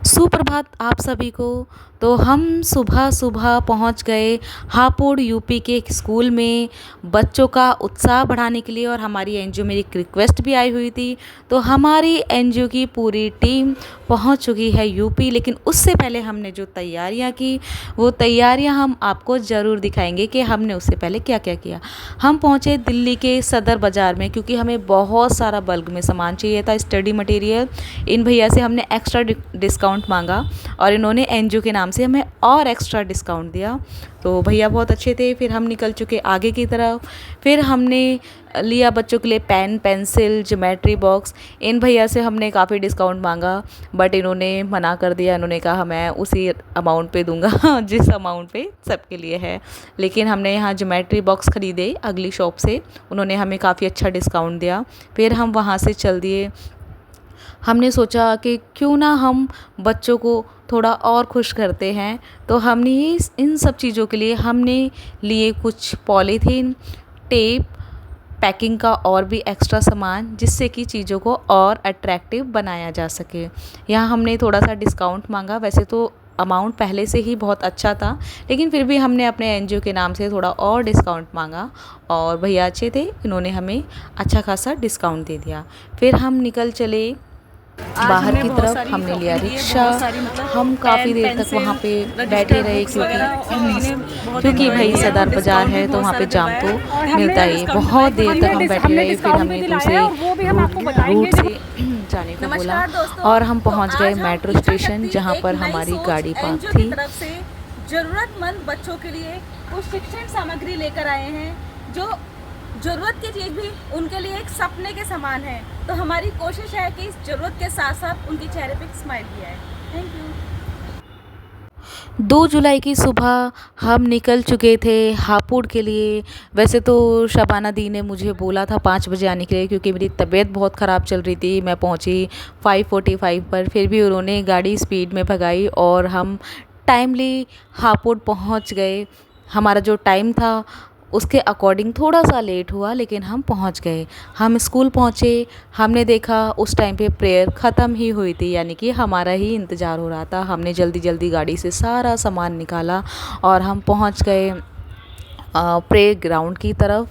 सुप्रभात आप सभी को। तो हम सुबह-सुबह पहुंच गए हापुड़ यूपी के एक स्कूल में बच्चों का उत्साह बढ़ाने के लिए, और हमारी एनजीओ में एक रिक्वेस्ट भी आई हुई थी। तो हमारी एनजीओ की पूरी टीम पहुंच चुकी है यूपी, लेकिन उससे पहले हमने जो तैयारियां की वो तैयारियां हम आपको ज़रूर दिखाएंगे कि हमने उससे पहले क्या-क्या किया। हम पहुंचे दिल्ली के सदर बाज़ार में, क्योंकि हमें बहुत सारा बल्क में सामान चाहिए था, स्टडी मटेरियल। इन भैया से हमने एक्स्ट्रा डिस्काउंट मांगा और इन्होंने एनजीओ के नाम से हमें और एक्स्ट्रा डिस्काउंट दिया। तो भैया बहुत अच्छे थे। फिर हम निकल चुके आगे की तरफ। फिर हमने लिया बच्चों के लिए पेन, पेंसिल, ज्योमेट्री बॉक्स। इन भैया से हमने काफ़ी डिस्काउंट मांगा, बट इन्होंने मना कर दिया। इन्होंने कहा मैं उसी अमाउंट पे दूंगा जिस अमाउंट पे सबके लिए है। लेकिन हमने यहाँ ज्योमेट्री बॉक्स ख़रीदे अगली शॉप से, उन्होंने हमें काफ़ी अच्छा डिस्काउंट दिया। फिर हम वहाँ से चल दिए। हमने सोचा कि क्यों ना हम बच्चों को थोड़ा और खुश करते हैं। तो हमने इन सब चीज़ों के लिए हमने लिए कुछ पॉलीथीन, टेप, पैकिंग का और भी एक्स्ट्रा सामान, जिससे कि चीज़ों को और अट्रैक्टिव बनाया जा सके। यहाँ हमने थोड़ा सा डिस्काउंट मांगा। वैसे तो अमाउंट पहले से ही बहुत अच्छा था, लेकिन फिर भी हमने अपने एनजीओ के नाम से थोड़ा और डिस्काउंट मांगा, और भैया अच्छे थे, इन्होंने हमें अच्छा खासा डिस्काउंट दे दिया। फिर हम निकल चले बाहर की तरफ। हमने लिया रिक्शा। हम काफ़ी देर तक वहाँ पे बैठे रहे, क्योंकि भाई सदर बाज़ार है तो वहाँ पे जाम तो मिलता ही। बहुत देर तक हम बैठे रहे। फिर हमें दूसरे रूट से जाने को बोला और हम पहुँच गए मेट्रो स्टेशन, जहाँ पर हमारी गाड़ी पार्क थी। जरूरतमंद बच्चों के लिए कुछ शिक्षण सामग्री लेकर आए हैं, जो ज़रूरत की चीज़ भी उनके लिए एक सपने के समान है। तो हमारी कोशिश है कि इस ज़रूरत के साथ साथ उनके चेहरे पे स्माइल भी आए। Thank you. 2 जुलाई की सुबह हम निकल चुके थे हापुड़ के लिए। वैसे तो शबाना दी ने मुझे बोला था 5 बजे आने के लिए, क्योंकि मेरी तबीयत बहुत ख़राब चल रही थी। मैं पहुंची 5:45 पर। फिर भी उन्होंने गाड़ी स्पीड में भगाई और हम टाइमली हापुड़ पहुंच गए। हमारा जो टाइम था उसके अकॉर्डिंग थोड़ा सा लेट हुआ, लेकिन हम पहुंच गए। हम स्कूल पहुंचे। हमने देखा उस टाइम पे प्रेयर ख़त्म ही हुई थी, यानी कि हमारा ही इंतज़ार हो रहा था। हमने जल्दी जल्दी गाड़ी से सारा सामान निकाला और हम पहुंच गए प्रे ग्राउंड की तरफ।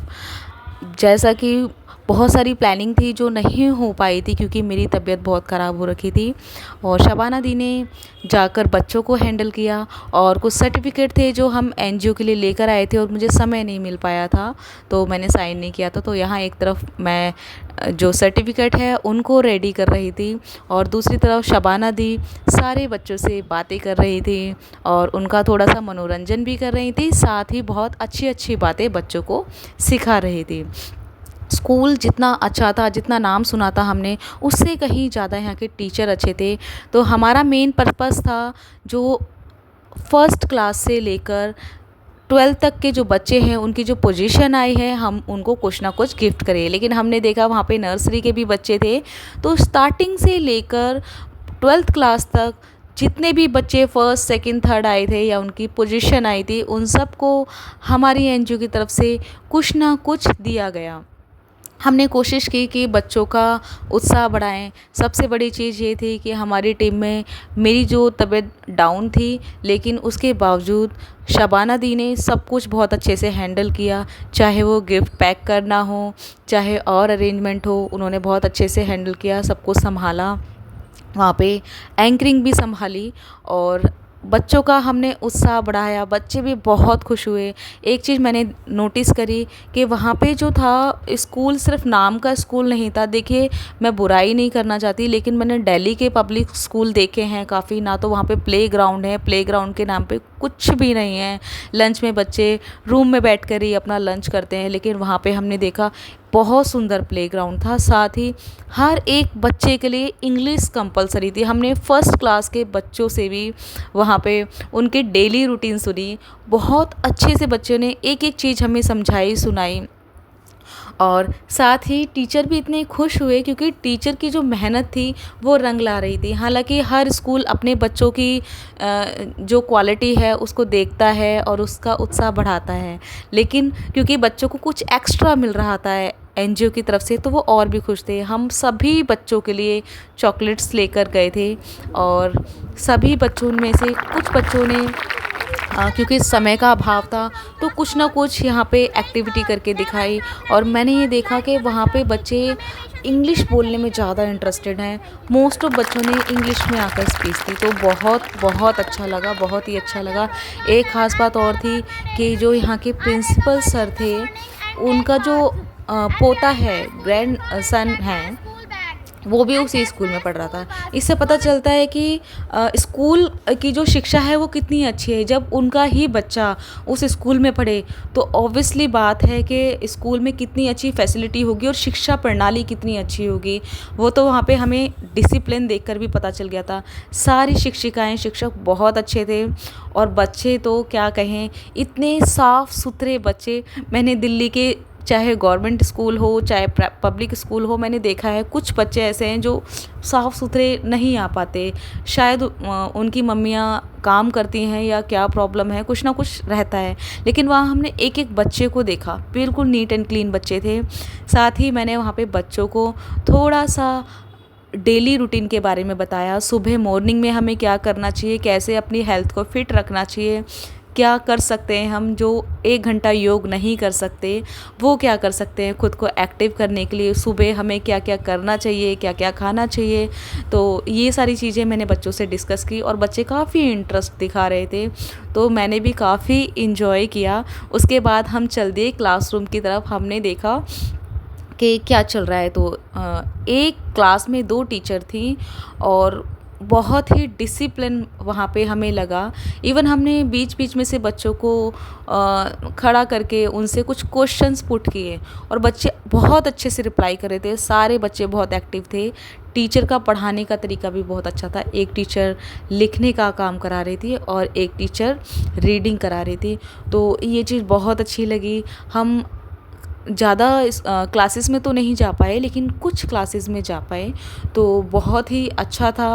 जैसा कि बहुत सारी प्लानिंग थी जो नहीं हो पाई थी, क्योंकि मेरी तबीयत बहुत ख़राब हो रखी थी, और शबाना दी ने जाकर बच्चों को हैंडल किया। और कुछ सर्टिफिकेट थे जो हम एनजीओ के लिए लेकर आए थे और मुझे समय नहीं मिल पाया था, तो मैंने साइन नहीं किया था। तो यहाँ एक तरफ मैं जो सर्टिफिकेट है उनको रेडी कर रही थी, और दूसरी तरफ शबाना दी सारे बच्चों से बातें कर रही थी और उनका थोड़ा सा मनोरंजन भी कर रही थी, साथ ही बहुत अच्छी अच्छी बातें बच्चों को सिखा रही थी। स्कूल जितना अच्छा था, जितना नाम सुना था हमने, उससे कहीं ज़्यादा यहाँ के टीचर अच्छे थे। तो हमारा मेन पर्पस था जो फर्स्ट क्लास से लेकर 12th तक के जो बच्चे हैं उनकी जो पोजीशन आई है, हम उनको कुछ ना कुछ गिफ्ट करें। लेकिन हमने देखा वहाँ पे नर्सरी के भी बच्चे थे, तो स्टार्टिंग से लेकर 12th क्लास तक जितने भी बच्चे फर्स्ट, सेकंड, थर्ड आए थे या उनकी पोजीशन आई थी, उन सबको हमारी एनजीओ की तरफ से कुछ ना कुछ दिया गया। हमने कोशिश की कि बच्चों का उत्साह बढ़ाएं। सबसे बड़ी चीज़ ये थी कि हमारी टीम में मेरी जो तबीयत डाउन थी, लेकिन उसके बावजूद शबाना दी ने सब कुछ बहुत अच्छे से हैंडल किया। चाहे वो गिफ्ट पैक करना हो, चाहे और अरेंजमेंट हो, उन्होंने बहुत अच्छे से हैंडल किया, सब कुछ संभाला। वहाँ पे एंकरिंग भी संभाली और बच्चों का हमने उत्साह बढ़ाया। बच्चे भी बहुत खुश हुए। एक चीज़ मैंने नोटिस करी कि वहाँ पे जो था, स्कूल सिर्फ नाम का स्कूल नहीं था। देखिए, मैं बुराई नहीं करना चाहती, लेकिन मैंने दिल्ली के पब्लिक स्कूल देखे हैं काफ़ी। ना तो वहाँ पे प्लेग्राउंड है, प्लेग्राउंड के नाम पे कुछ भी नहीं है। लंच में बच्चे रूम में बैठ कर ही अपना लंच करते हैं, लेकिन वहाँ पे हमने देखा बहुत सुंदर प्लेग्राउंड था। साथ ही हर एक बच्चे के लिए इंग्लिश कंपलसरी थी। हमने फर्स्ट क्लास के बच्चों से भी वहाँ पे उनके डेली रूटीन सुनी। बहुत अच्छे से बच्चों ने एक एक चीज़ हमें समझाई, सुनाई। और साथ ही टीचर भी इतने खुश हुए क्योंकि टीचर की जो मेहनत थी वो रंग ला रही थी। हालाँकि हर स्कूल अपने बच्चों की जो क्वालिटी है उसको देखता है और उसका उत्साह बढ़ाता है, लेकिन क्योंकि बच्चों को कुछ एक्स्ट्रा मिल रहा था एनजीओ की तरफ से, तो वो और भी खुश थे। हम सभी बच्चों के लिए चॉकलेट्स लेकर गए थे और सभी बच्चों में से कुछ बच्चों ने क्योंकि समय का अभाव था तो कुछ ना कुछ यहाँ पे एक्टिविटी करके दिखाई, और मैंने ये देखा कि वहाँ पे बच्चे इंग्लिश बोलने में ज़्यादा इंटरेस्टेड हैं। मोस्ट ऑफ बच्चों ने इंग्लिश में आकर स्पीच दी, तो बहुत बहुत अच्छा लगा, बहुत ही अच्छा लगा। एक ख़ास बात और थी कि जो यहाँ के प्रिंसिपल सर थे, उनका जो पोता है, ग्रैंड सन है, वो भी उसी स्कूल में पढ़ रहा था। इससे पता चलता है कि स्कूल की जो शिक्षा है वो कितनी अच्छी है। जब उनका ही बच्चा उस स्कूल में पढ़े तो ऑब्वियसली बात है कि स्कूल में कितनी अच्छी फैसिलिटी होगी और शिक्षा प्रणाली कितनी अच्छी होगी। वो तो वहाँ पे हमें डिसिप्लिन देखकर भी पता चल गया था। सारी शिक्षिकाएं, शिक्षक बहुत अच्छे थे और बच्चे तो क्या कहें, इतने साफ़ सुथरे बच्चे। मैंने दिल्ली के चाहे गवर्नमेंट स्कूल हो चाहे पब्लिक स्कूल हो, मैंने देखा है कुछ बच्चे ऐसे हैं जो साफ़ सुथरे नहीं आ पाते। शायद उनकी मम्मियाँ काम करती हैं या क्या प्रॉब्लम है, कुछ ना कुछ रहता है। लेकिन वहाँ हमने एक एक बच्चे को देखा, बिल्कुल नीट एंड क्लीन बच्चे थे। साथ ही मैंने वहाँ पे बच्चों को थोड़ा सा डेली रूटीन के बारे में बताया। सुबह मॉर्निंग में हमें क्या करना चाहिए, कैसे अपनी हेल्थ को फिट रखना चाहिए, क्या कर सकते हैं हम जो 1 घंटा योग नहीं कर सकते, वो क्या कर सकते हैं खुद को एक्टिव करने के लिए। सुबह हमें क्या क्या करना चाहिए, क्या क्या खाना चाहिए। तो ये सारी चीज़ें मैंने बच्चों से डिस्कस की और बच्चे काफ़ी इंटरेस्ट दिखा रहे थे, तो मैंने भी काफ़ी इन्जॉय किया। उसके बाद हम चल दिए क्लासरूम की तरफ। हमने देखा कि क्या चल रहा है। तो एक क्लास में 2 टीचर थी और बहुत ही डिसिप्लिन वहाँ पे हमें लगा। इवन हमने बीच बीच में से बच्चों को खड़ा करके उनसे कुछ क्वेश्चंस पुट किए और बच्चे बहुत अच्छे से रिप्लाई कर रहे थे। सारे बच्चे बहुत एक्टिव थे। टीचर का पढ़ाने का तरीका भी बहुत अच्छा था। एक टीचर लिखने का काम करा रही थी और एक टीचर रीडिंग करा रही थी, तो ये चीज़ बहुत अच्छी लगी। हम ज़्यादा क्लासेस में तो नहीं जा पाए, लेकिन कुछ क्लासेस में जा पाए, तो बहुत ही अच्छा था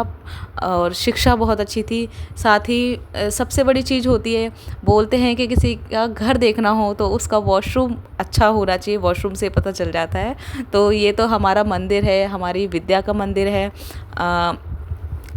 और शिक्षा बहुत अच्छी थी। साथ ही सबसे बड़ी चीज़ होती है, बोलते हैं कि किसी का घर देखना हो तो उसका वॉशरूम अच्छा होना चाहिए, वॉशरूम से पता चल जाता है। तो ये तो हमारा मंदिर है, हमारी विद्या का मंदिर है।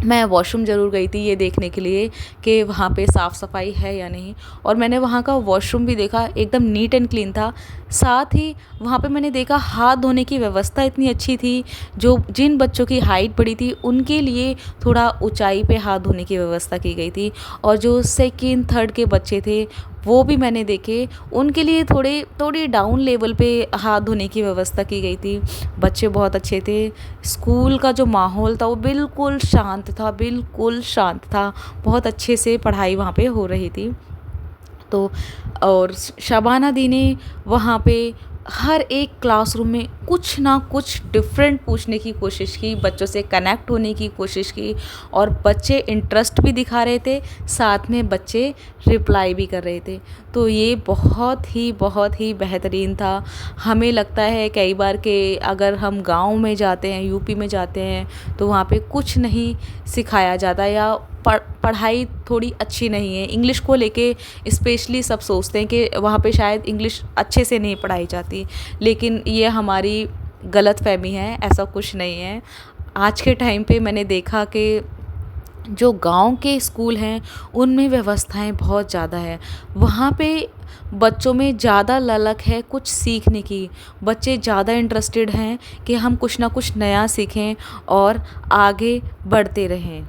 मैं वॉशरूम ज़रूर गई थी ये देखने के लिए कि वहाँ पे साफ़ सफाई है या नहीं, और मैंने वहाँ का वॉशरूम भी देखा, एकदम नीट एंड क्लीन था। साथ ही वहाँ पे मैंने देखा हाथ धोने की व्यवस्था इतनी अच्छी थी। जो जिन बच्चों की हाइट बड़ी थी उनके लिए थोड़ा ऊंचाई पे हाथ धोने की व्यवस्था की गई थी, और जो सेकंड थर्ड के बच्चे थे वो भी मैंने देखे, उनके लिए थोड़ी डाउन लेवल पे हाथ धोने की व्यवस्था की गई थी। बच्चे बहुत अच्छे थे। स्कूल का जो माहौल था वो बिल्कुल शांत था, बिल्कुल शांत था। बहुत अच्छे से पढ़ाई वहाँ पे हो रही थी। तो और शबाना दी ने वहाँ पे हर एक क्लासरूम में कुछ ना कुछ डिफरेंट पूछने की कोशिश की, बच्चों से कनेक्ट होने की कोशिश की, और बच्चे इंटरेस्ट भी दिखा रहे थे, साथ में बच्चे रिप्लाई भी कर रहे थे। तो ये बहुत ही बेहतरीन था। हमें लगता है कई बार कि अगर हम गांव में जाते हैं, यूपी में जाते हैं, तो वहाँ पे कुछ नहीं सिखाया जाता या पढ़ाई थोड़ी अच्छी नहीं है। इंग्लिश को लेके स्पेशली सब सोचते हैं कि वहाँ पे शायद इंग्लिश अच्छे से नहीं पढ़ाई जाती, लेकिन ये हमारी गलतफहमी है, ऐसा कुछ नहीं है। आज के टाइम पे मैंने देखा कि जो गांव के स्कूल हैं उनमें व्यवस्थाएं बहुत ज़्यादा है। वहाँ पे बच्चों में ज़्यादा ललक है कुछ सीखने की। बच्चे ज़्यादा इंटरेस्टेड हैं कि हम कुछ ना कुछ नया सीखें और आगे बढ़ते रहें।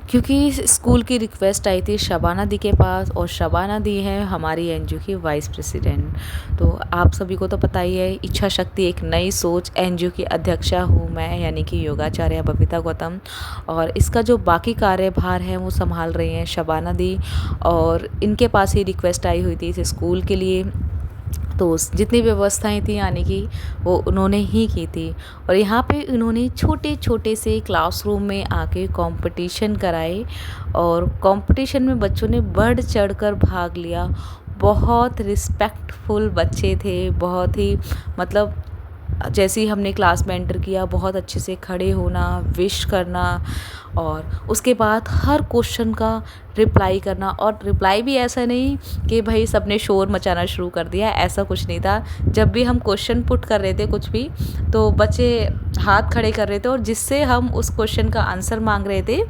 क्योंकि स्कूल की रिक्वेस्ट आई थी शबाना दी के पास, और शबाना दी है हमारी एनजीओ की वाइस प्रेसिडेंट। तो आप सभी को तो पता ही है, इच्छा शक्ति एक नई सोच एनजीओ की अध्यक्षा हूँ मैं, यानी कि योगाचार्य बबीता गौतम, और इसका जो बाकी कार्यभार है वो संभाल रही हैं शबाना दी, और इनके पास ही रिक्वेस्ट आई हुई थी इस स्कूल के लिए। तो जितनी व्यवस्थाएं थी आने की वो उन्होंने ही की थी, और यहाँ पे उन्होंने छोटे छोटे से क्लासरूम में आके कंपटीशन कराए, और कंपटीशन में बच्चों ने बढ़ चढ़कर भाग लिया। बहुत रिस्पेक्टफुल बच्चे थे, बहुत ही मतलब जैसे ही हमने क्लास में एंटर किया बहुत अच्छे से खड़े होना, विश करना और उसके बाद हर क्वेश्चन का रिप्लाई करना। और रिप्लाई भी ऐसा नहीं कि भाई सबने शोर मचाना शुरू कर दिया, ऐसा कुछ नहीं था। जब भी हम क्वेश्चन पुट कर रहे थे कुछ भी, तो बच्चे हाथ खड़े कर रहे थे और जिससे हम उस क्वेश्चन का आंसर मांग रहे थे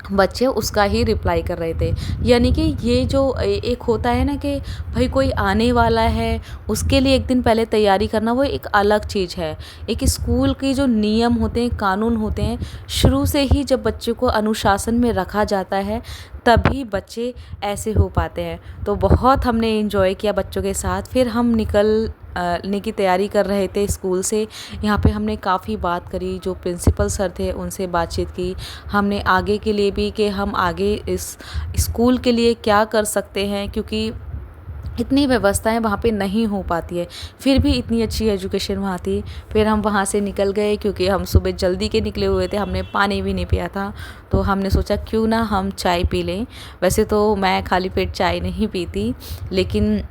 बच्चे उसका ही रिप्लाई कर रहे थे। यानी कि ये जो एक होता है ना कि भाई कोई आने वाला है, उसके लिए एक दिन पहले तैयारी करना, वो एक अलग चीज़ है। एक स्कूल के जो नियम होते हैं, कानून होते हैं, शुरू से ही जब बच्चे को अनुशासन में रखा जाता है तभी बच्चे ऐसे हो पाते हैं। तो बहुत हमने एंजॉय किया बच्चों के साथ। फिर हम निकलने की तैयारी कर रहे थे स्कूल से। यहाँ पे हमने काफ़ी बात करी, जो प्रिंसिपल सर थे उनसे बातचीत की। हमने आगे के लिए भी कि हम आगे इस स्कूल के लिए क्या कर सकते हैं, क्योंकि इतनी व्यवस्थाएं वहाँ पे नहीं हो पाती है, फिर भी इतनी अच्छी एजुकेशन वहाँ थी। फिर हम वहाँ से निकल गए क्योंकि हम सुबह जल्दी के निकले हुए थे, हमने पानी भी नहीं पिया था। तो हमने सोचा क्यों ना हम चाय पी लें। वैसे तो मैं खाली पेट चाय नहीं पीती, लेकिन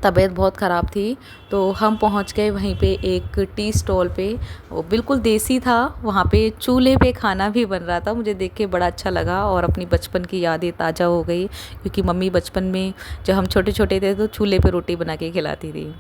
तबीयत बहुत ख़राब थी। तो हम पहुंच गए वहीं पे एक टी स्टॉल पे, वो बिल्कुल देसी था। वहाँ पे चूल्हे पे खाना भी बन रहा था, मुझे देख के बड़ा अच्छा लगा और अपनी बचपन की यादें ताज़ा हो गई, क्योंकि मम्मी बचपन में जब हम छोटे छोटे थे तो चूल्हे पे रोटी बना के खिलाती थी।